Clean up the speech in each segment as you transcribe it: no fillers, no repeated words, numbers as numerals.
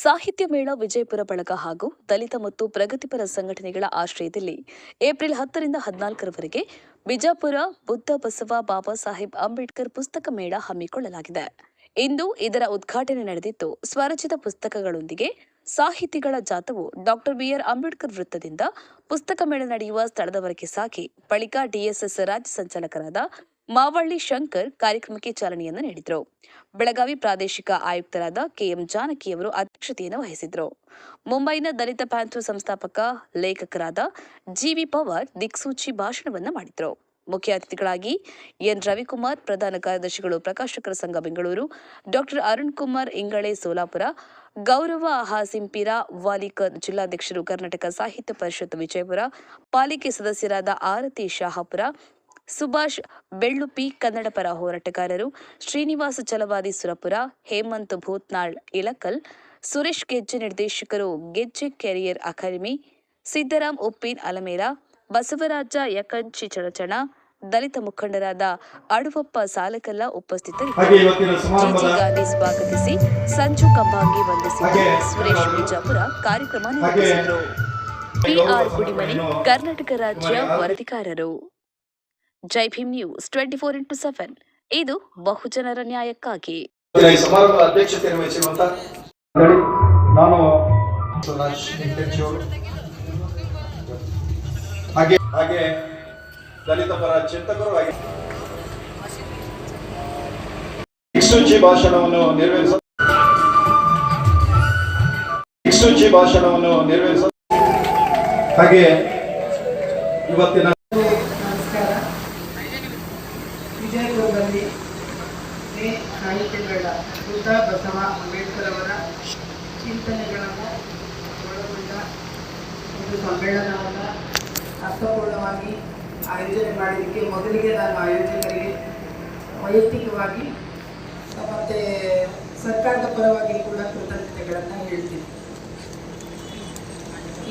ಸಾಹಿತ್ಯ ಮೇಳ ವಿಜಯಪುರ ಬಳಗ ಹಾಗೂ ದಲಿತ ಮತ್ತು ಪ್ರಗತಿಪರ ಸಂಘಟನೆಗಳ ಆಶ್ರಯದಲ್ಲಿ ಏಪ್ರಿಲ್ 10 ರಿಂದ 14ರವರೆಗೆ ಬಿಜಾಪುರ ಬುದ್ಧ ಬಸವ ಬಾಬಾ ಸಾಹೇಬ್ ಅಂಬೇಡ್ಕರ್ ಪುಸ್ತಕ ಮೇಳ ಹಮ್ಮಿಕೊಳ್ಳಲಾಗಿದೆ. ಇಂದು ಇದರ ಉದ್ಘಾಟನೆ ನಡೆದಿದ್ದು, ಸ್ವರಚಿತ ಪುಸ್ತಕಗಳೊಂದಿಗೆ ಸಾಹಿತಿಗಳ ಜಾಥವು ಡಾಕ್ಟರ್ ಬಿಆರ್ ಅಂಬೇಡ್ಕರ್ ವೃತ್ತದಿಂದ ಪುಸ್ತಕ ಮೇಳ ನಡೆಯುವ ಸ್ಥಳದವರೆಗೆ ಸಾಗಿ ಬಳಿಕ ಡಿಎಸ್ಎಸ್ ರಾಜ್ಯ ಸಂಚಾಲಕರಾದ ಮಾವಳ್ಳಿ ಶಂಕರ್ ಕಾರ್ಯಕ್ರಮಕ್ಕೆ ಚಾಲನೆಯನ್ನು ನೀಡಿದರು. ಬೆಳಗಾವಿ ಪ್ರಾದೇಶಿಕ ಆಯುಕ್ತರಾದ ಕೆಎಂ ಜಾನಕಿಯವರು ಅಧ್ಯಕ್ಷತೆಯನ್ನು ವಹಿಸಿದರು. ಮುಂಬೈನ ದಲಿತ ಪ್ಯಾಂಥರ್ ಸಂಸ್ಥಾಪಕ ಲೇಖಕರಾದ ಜಿವಿ ಪವಾರ್ ದಿಕ್ಸೂಚಿ ಭಾಷಣವನ್ನು ಮಾಡಿದರು. ಮುಖ್ಯ ಅತಿಥಿಗಳಾಗಿ ಎನ್ ರವಿಕುಮಾರ್, ಪ್ರಧಾನ ಕಾರ್ಯದರ್ಶಿಗಳು ಪ್ರಕಾಶಕರ ಸಂಘ ಬೆಂಗಳೂರು, ಡಾಕ್ಟರ್ ಅರುಣ್ ಕುಮಾರ್ ಇಂಗಳೆ ಸೋಲಾಪುರ, ಗೌರವ ಹಾಸಿಂಪಿರ ವಾಲಿಕರ್ ಜಿಲ್ಲಾಧ್ಯಕ್ಷರು, ಕರ್ನಾಟಕ ಸಾಹಿತ್ಯ ಪರಿಷತ್ ವಿಜಯಪುರ, ಪಾಲಿಕೆ ಸದಸ್ಯರಾದ ಆರತಿ ಶಾಹಪುರ, ಸುಭಾಷ್ ಬೆಳ್ಳುಪಿ ಕನ್ನಡ ಪರ ಹೋರಾಟಗಾರರು, ಶ್ರೀನಿವಾಸ ಚಲವಾದಿ ಸುರಪುರ, ಹೇಮಂತ್ ಭೂತ್ನಾಳ್ ಇಳಕಲ್, ಸುರೇಶ್ ಗೆಜ್ಜೆ ನಿರ್ದೇಶಕರು ಗೆಜ್ಜೆ ಕೆರಿಯರ್ ಅಕಾಡೆಮಿ, ಸಿದ್ದರಾಮ್ ಉಪ್ಪಿನ್ ಅಲಮೇಲ, ಬಸವರಾಜ ಯಕಂಚಿ ಚಡಚಣ, ದಲಿತ ಮುಖಂಡರಾದ ಅಡುವಪ್ಪ ಸಾಲಕಲ್ಲ ಉಪಸ್ಥಿತರಿದ್ದರು. ಜಿಜಿ ಗಾಂಧಿ ಸ್ವಾಗತಿಸಿ, ಸಂಜು ಕಂಬಾಂಗಿ ವಂದಿಸಿದ್ದು, ಸುರೇಶ್ ಬಿಜಾಪುರ ಕಾರ್ಯಕ್ರಮ ನಿರ್ವಹಿಸಿದರು. ಪಿಆರ್ ಗುಡಿಮನಿ, ಕರ್ನಾಟಕ ರಾಜ್ಯ ವರದಿಗಾರರು. ಜೈ ಭೀಮ್ ನ್ಯೂಸ್ 24x7 ಇದು ಬಹುಜನರ ನ್ಯಾಯಕ್ಕಾಗಿ. ಸಮಾರಂಭದ ಅಧ್ಯಕ್ಷತೆಯನ್ನು ವಹಿಸಿರುವಂತ ನಾನು ಹಾಗೆ ದಲಿತ ಪರ ಚಿಂತಕರು ದಿಕ್ಸೂಚಿ ಭಾಷಣವನ್ನು ನೆರವೇರಿಸ ಹಾಗೆ ಇವತ್ತಿನ ವಿಜಯಪುರದಲ್ಲಿ ಸಾಹಿತ್ಯ ಮೇಳ ಬುದ್ಧ ಬಸವ ಅಂಬೇಡ್ಕರ್ ಅವರ ಚಿಂತನೆಗಳನ್ನು ಒಳಗೊಂಡ ಒಂದು ಸಮ್ಮೇಳನವನ್ನು ಅರ್ಥಪೂರ್ಣವಾಗಿ ಆಯೋಜನೆ ಮಾಡೋದಕ್ಕೆ ಮೊದಲಿಗೆ ನಾನು ಆಯೋಜಕರಿಗೆ ವೈಯಕ್ತಿಕವಾಗಿ ಮತ್ತು ಸರ್ಕಾರದ ಪರವಾಗಿ ಕೂಡ ಕೃತಜ್ಞತೆಗಳನ್ನು ಹೇಳ್ತೀನಿ.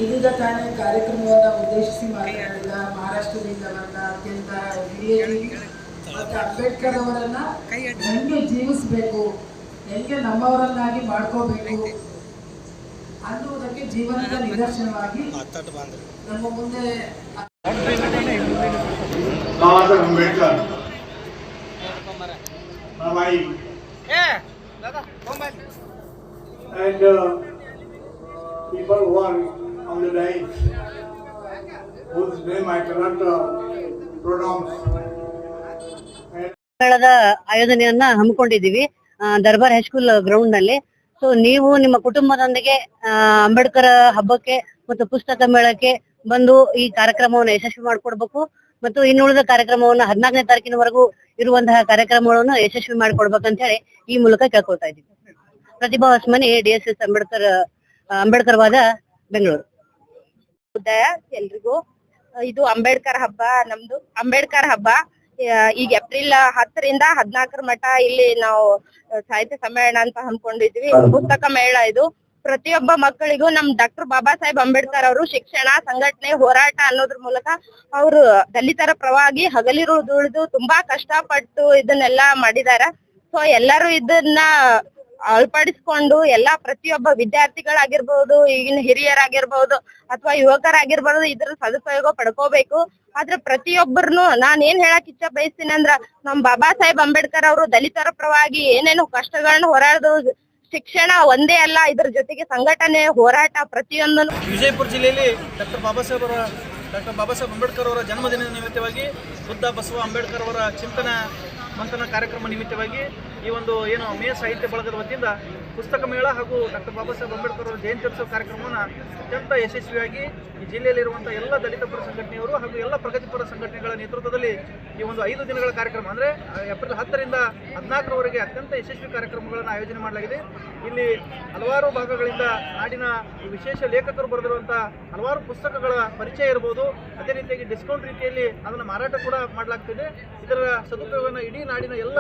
ಇದೀಗ ತಾನೇ ಕಾರ್ಯಕ್ರಮವನ್ನು ಉದ್ದೇಶಿಸಿ ಮಾತನಾಡಿದ ಮಹಾರಾಷ್ಟ್ರದಿಂದ ಬಂದ ಅತ್ಯಂತ ಹಿರಿಯ ಮತ್ತು ಅಂಬೇಡ್ಕರ್ ಅವರನ್ನ ಹೆಂಗೆ ಜೀವಿಸಬೇಕು, ಹೆಂಗೆ ನಮ್ಮವರನ್ನಾಗಿ ಮಾಡ್ಕೋಬೇಕು ಅನ್ನುವುದಕ್ಕೆ ಜೀವನದ ನಿದರ್ಶನವಾಗಿ ನಮ್ಮ ಮುಂದೆ Ambedkar and people who are on the dais whose name I cannot pronounce. ಮೇಳದ ಆಯೋಜನೆಯನ್ನ ಹಮ್ಮಿಕೊಂಡಿದ್ದೀವಿ ದರ್ಬಾರ್ ಹೈಸ್ಕೂಲ್ ಗ್ರೌಂಡ್ ನಲ್ಲಿ. ಸೊ ನೀವು ನಿಮ್ಮ ಕುಟುಂಬದೊಂದಿಗೆ ಅಂಬೇಡ್ಕರ್ ಹಬ್ಬಕ್ಕೆ ಮತ್ತು ಪುಸ್ತಕ ಮೇಳಕ್ಕೆ ಬಂದು ಈ ಕಾರ್ಯಕ್ರಮವನ್ನು ಯಶಸ್ವಿ ಮಾಡಿಕೊಡ್ಬೇಕು ಮತ್ತು ಇನ್ನುಳಿದ ಕಾರ್ಯಕ್ರಮವನ್ನು 14ನೇ ತಾರೀಕಿನವರೆಗೂ ಇರುವಂತಹ ಕಾರ್ಯಕ್ರಮಗಳನ್ನು ಯಶಸ್ವಿ ಮಾಡಿಕೊಡ್ಬೇಕಂತ ಹೇಳಿ ಈ ಮೂಲಕ ಕೇಳ್ಕೊಳ್ತಾ ಇದ್ದೀವಿ. ಪ್ರತಿಭಾ ಹೊಸಮನಿ, ಡಿಎಸ್ಎಸ್ ಅಂಬೇಡ್ಕರ್ ವಾದ, ಬೆಂಗಳೂರು. ಉದಯ ಎಲ್ರಿಗೂ. ಇದು ಅಂಬೇಡ್ಕರ್ ಹಬ್ಬ, ನಮ್ದು ಅಂಬೇಡ್ಕರ್ ಹಬ್ಬ. ಈಗ ಏಪ್ರಿಲ್ 10 ರಿಂದ 14 ಮಠ ಇಲ್ಲಿ ನಾವು ಸಾಹಿತ್ಯ ಸಮ್ಮೇಳನ ಅಂತ ಹಮ್ಮಿಕೊಂಡಿದ್ವಿ. ಪುಸ್ತಕ ಮೇಳ ಇದು. ಪ್ರತಿಯೊಬ್ಬ ಮಕ್ಕಳಿಗೂ ನಮ್ ಡಾಕ್ಟರ್ ಬಾಬಾ ಸಾಹೇಬ್ ಅಂಬೇಡ್ಕರ್ ಅವರು ಶಿಕ್ಷಣ, ಸಂಘಟನೆ, ಹೋರಾಟ ಅನ್ನೋದ್ರ ಮೂಲಕ ಅವರು ದಲಿತರ ಪರವಾಗಿ ಹಗಲಿರುಳು ದುಡಿದು ತುಂಬಾ ಕಷ್ಟಪಟ್ಟು ಇದನ್ನೆಲ್ಲ ಮಾಡಿದಾರ. ಸೊ ಎಲ್ಲರೂ ಇದನ್ನ ಅಳವಡಿಸ್ಕೊಂಡು ಎಲ್ಲಾ ಪ್ರತಿಯೊಬ್ಬ ವಿದ್ಯಾರ್ಥಿಗಳಾಗಿರ್ಬಹುದು, ಈಗಿನ ಹಿರಿಯರಾಗಿರ್ಬಹುದು ಅಥವಾ ಯುವಕರಾಗಿರ್ಬಹುದು ಇದ್ರ ಸದುಪಯೋಗ ಪಡ್ಕೋಬೇಕು. ಆದ್ರೆ ಪ್ರತಿಯೊಬ್ಬರನ್ನು ನಾನ್ ಏನ್ ಹೇಳಕ್ ಇಚ್ಛೆ ಬಯಸ್ತೀನಿ ಅಂದ್ರ, ನಮ್ ಬಾಬಾ ಸಾಹೇಬ್ ಅಂಬೇಡ್ಕರ್ ಅವರು ದಲಿತರ ಪರವಾಗಿ ಏನೇನು ಕಷ್ಟಗಳನ್ನ ಹೋರಾಡೋದು, ಶಿಕ್ಷಣ ಒಂದೇ ಅಲ್ಲ, ಇದ್ರ ಜೊತೆಗೆ ಸಂಘಟನೆ, ಹೋರಾಟ ಪ್ರತಿಯೊಂದನ್ನು. ವಿಜಯಪುರ ಜಿಲ್ಲೆಯಲ್ಲಿ ಡಾಕ್ಟರ್ ಬಾಬಾ ಸಾಹೇಬ್ ಅಂಬೇಡ್ಕರ್ ಅವರ ಜನ್ಮದಿನದ ನಿಮಿತ್ತವಾಗಿ ಬುದ್ಧ ಬಸವ ಅಂಬೇಡ್ಕರ್ ಅವರ ಚಿಂತನ ಮಂಥನ ಕಾರ್ಯಕ್ರಮ ನಿಮಿತ್ತವಾಗಿ ಈ ಒಂದು ಮೇ ಸಾಹಿತ್ಯ ಬಳಗದ ವತಿಯಿಂದ ಪುಸ್ತಕ ಮೇಳ ಹಾಗೂ ಡಾಕ್ಟರ್ ಬಾಬಾ ಸಾಹೇಬ್ ಅಂಬೇಡ್ಕರ್ ಅವರ ಜಯಂತ್ಯೋತ್ಸವ ಕಾರ್ಯಕ್ರಮವನ್ನು ಅತ್ಯಂತ ಯಶಸ್ವಿಯಾಗಿ ಈ ಜಿಲ್ಲೆಯಲ್ಲಿರುವಂಥ ಎಲ್ಲ ದಲಿತ ಪರ ಸಂಘಟನೆಯವರು ಹಾಗೂ ಎಲ್ಲ ಪ್ರಗತಿಪರ ಸಂಘಟನೆಗಳ ನೇತೃತ್ವದಲ್ಲಿ ಈ ಒಂದು 5 ದಿನಗಳ ಕಾರ್ಯಕ್ರಮ ಅಂದರೆ ಏಪ್ರಿಲ್ 10 ರಿಂದ 14ರವರೆಗೆ ಅತ್ಯಂತ ಯಶಸ್ವಿ ಕಾರ್ಯಕ್ರಮಗಳನ್ನು ಆಯೋಜನೆ ಮಾಡಲಾಗಿದೆ. ಇಲ್ಲಿ ಹಲವಾರು ಭಾಗಗಳಿಂದ ನಾಡಿನ ವಿಶೇಷ ಲೇಖಕರು ಬರೆದಿರುವಂಥ ಹಲವಾರು ಪುಸ್ತಕಗಳ ಪರಿಚಯ ಇರ್ಬೋದು. ಅದೇ ರೀತಿಯಾಗಿ ಡಿಸ್ಕೌಂಟ್ ರೀತಿಯಲ್ಲಿ ಅದನ್ನು ಮಾರಾಟ ಕೂಡ ಮಾಡಲಾಗ್ತಿದೆ. ಇದರ ಸದುಪಯೋಗವನ್ನು ಇಡೀ ನಾಡಿನ ಎಲ್ಲ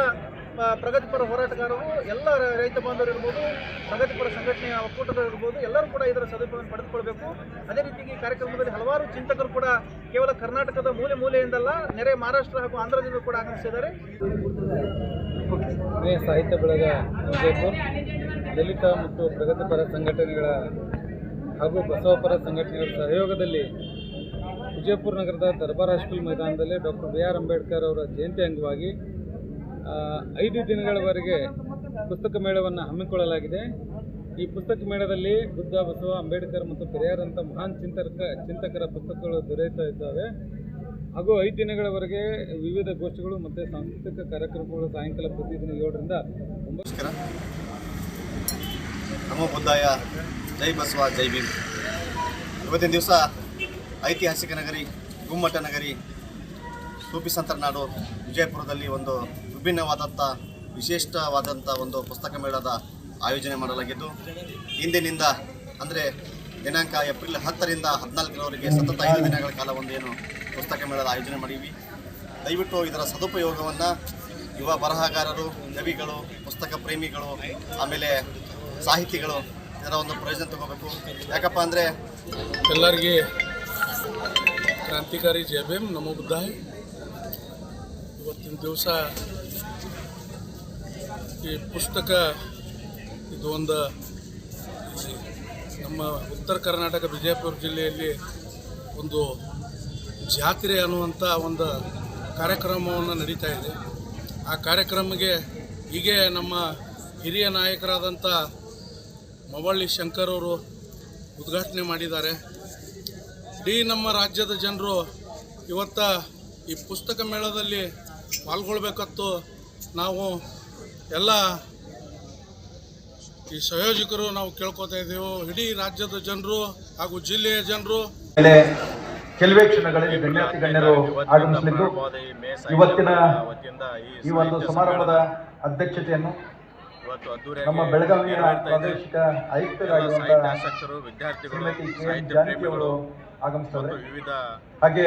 ಪ್ರಗತಿಪರ ಹೋರಾಟಗಾರರು, ಎಲ್ಲ ರೈತ ಬಾಂಧವರು ಇರ್ಬೋದು, ಪ್ರಗತಿಪರ ಸಂಘಟನೆಯ ಒಕ್ಕೂಟಗಳು ಇರ್ಬೋದು, ಎಲ್ಲರೂ ಕೂಡ ಇದರ ಸದುಪಯೋಗ ಪಡೆದುಕೊಳ್ಬೇಕು. ಅದೇ ರೀತಿಯಾಗಿ ಈ ಕಾರ್ಯಕ್ರಮದಲ್ಲಿ ಹಲವಾರು ಚಿಂತಕರು ಕೂಡ ಕೇವಲ ಕರ್ನಾಟಕದ ಮೂಲೆ ಮೂಲೆಯಿಂದಲ್ಲ, ನೆರೆ ಮಹಾರಾಷ್ಟ್ರ ಹಾಗೂ ಆಂಧ್ರದಿಂದ ಕೂಡ ಆಗಮಿಸಿದ್ದಾರೆ. ಸಾಹಿತ್ಯ ಬಳಗ ವಿಜಯಪುರ, ದಲಿತ ಮತ್ತು ಪ್ರಗತಿಪರ ಸಂಘಟನೆಗಳ ಹಾಗೂ ಬಸವಪರ ಸಂಘಟನೆಗಳ ಸಹಯೋಗದಲ್ಲಿ ವಿಜಯಪುರ ನಗರದ ದರ್ಬಾರ್ ಹೈಸ್ಕೂಲ್ ಮೈದಾನದಲ್ಲಿ ಡಾಕ್ಟರ್ B.R. ಅಂಬೇಡ್ಕರ್ ಅವರ ಜಯಂತಿ ಅಂಗವಾಗಿ 5 ದಿನಗಳವರೆಗೆ ಪುಸ್ತಕ ಮೇಳವನ್ನು ಹಮ್ಮಿಕೊಳ್ಳಲಾಗಿದೆ. ಈ ಪುಸ್ತಕ ಮೇಳದಲ್ಲಿ ಬುದ್ಧ, ಬಸವ, ಅಂಬೇಡ್ಕರ್ ಮತ್ತು ಪೆರಿಯಾರ್ ಅಂತ ಮಹಾನ್ ಚಿಂತಕರ ಪುಸ್ತಕಗಳು ದೊರೆಯುತ್ತಾ ಇದ್ದಾವೆ. ಹಾಗೂ 5 ದಿನಗಳವರೆಗೆ ವಿವಿಧ ಗೋಷ್ಠಿಗಳು ಮತ್ತು ಸಾಂಸ್ಕೃತಿಕ ಕಾರ್ಯಕ್ರಮಗಳು ಸಾಯಂಕಾಲ ಪ್ರತಿದಿನ 7ರಿಂದ 9. ನಮೋ ಬುದ್ಧಾಯ, ಜೈ ಬಸವ, ಜೈ ಭೀಮ್. ಇವತ್ತಿನ ದಿವಸ ಐತಿಹಾಸಿಕ ನಗರಿ, ಗುಮ್ಮಟ ನಗರಿ, ಸೂಫಿ ಸಂತರ ನಾಡು ವಿಜಯಪುರದಲ್ಲಿ ಒಂದು ವಿಭಿನ್ನವಾದಂಥ ವಿಶಿಷ್ಟವಾದಂಥ ಒಂದು ಪುಸ್ತಕ ಮೇಳದ ಆಯೋಜನೆ ಮಾಡಲಾಗಿದ್ದು, ಇಂದಿನಿಂದ ಅಂದರೆ ದಿನಾಂಕ ಏಪ್ರಿಲ್ 10ರಿಂದ 14ರವರೆಗೆ ಸತತ 5 ದಿನಗಳ ಕಾಲ ಒಂದೇನು ಪುಸ್ತಕ ಮೇಳದ ಆಯೋಜನೆ ಮಾಡೀವಿ. ದಯವಿಟ್ಟು ಇದರ ಸದುಪಯೋಗವನ್ನು ಯುವ ಬರಹಗಾರರು, ಕವಿಗಳು, ಪುಸ್ತಕ ಪ್ರೇಮಿಗಳು, ಆಮೇಲೆ ಸಾಹಿತಿಗಳು ಇದರ ಒಂದು ಪ್ರಯೋಜನ ತಗೋಬೇಕು. ಯಾಕಪ್ಪ ಅಂದರೆ ಎಲ್ಲರಿಗೆ ಕ್ರಾಂತಿಕಾರಿ ಜೈ ಭೀಮ್, ನಮೋ ಬುದ್ಧಾಯ. ಇವತ್ತಿನ ದಿವಸ ಈ ಪುಸ್ತಕ ಇದು ಒಂದು ನಮ್ಮ ಉತ್ತರ ಕರ್ನಾಟಕ ವಿಜಯಪುರ ಜಿಲ್ಲೆಯಲ್ಲಿ ಒಂದು ಜಾತ್ರೆ ಅನ್ನುವಂಥ ಒಂದು ಕಾರ್ಯಕ್ರಮವನ್ನು ನಡೀತಾ ಇದೆ. ಆ ಕಾರ್ಯಕ್ರಮಕ್ಕೆ ಹೀಗೆ ನಮ್ಮ ಹಿರಿಯ ನಾಯಕರಾದಂಥ ಮವಳ್ಳಿ ಶಂಕರ್ ಅವರು ಉದ್ಘಾಟನೆ ಮಾಡಿದ್ದಾರೆ. ಇಡೀ ನಮ್ಮ ರಾಜ್ಯದ ಜನರು ಇವತ್ತ ಈ ಪುಸ್ತಕ ಮೇಳದಲ್ಲಿ ಪಾಲ್ಗೊಳ್ಬೇಕತ್ತು ನಾವು ಎಲ್ಲ ಈ ಸಂಯೋಜಕರು ನಾವು ಕೇಳ್ಕೊತಾ ಇದ್ದೇವೆ. ಇಡೀ ರಾಜ್ಯದ ಜನರು ಹಾಗೂ ಜಿಲ್ಲೆಯ ಜನರು ಕೆಲವೇ ಕ್ಷಣಗಳಲ್ಲಿ ಗಣ್ಯಾತಿ ಗಣ್ಯರು ಆಗಮಿಸಲಿದ್ದು ಇವತ್ತಿನ ಈ ಒಂದು ಸಮಾರಂಭದ ಅಧ್ಯಕ್ಷತೆಯನ್ನು ನಮ್ಮ ಬೆಳಗಾವಿಯ ಪ್ರಾದೇಶಿಕ ಆಯುಕ್ತರಾಗಿರುವಂತಹ ಶ್ರೀಮತಿ KM ಜಾನಕಿ ಅವರು ಆಗಮಿಸ್ತಾರೆ. ಹಾಗೆ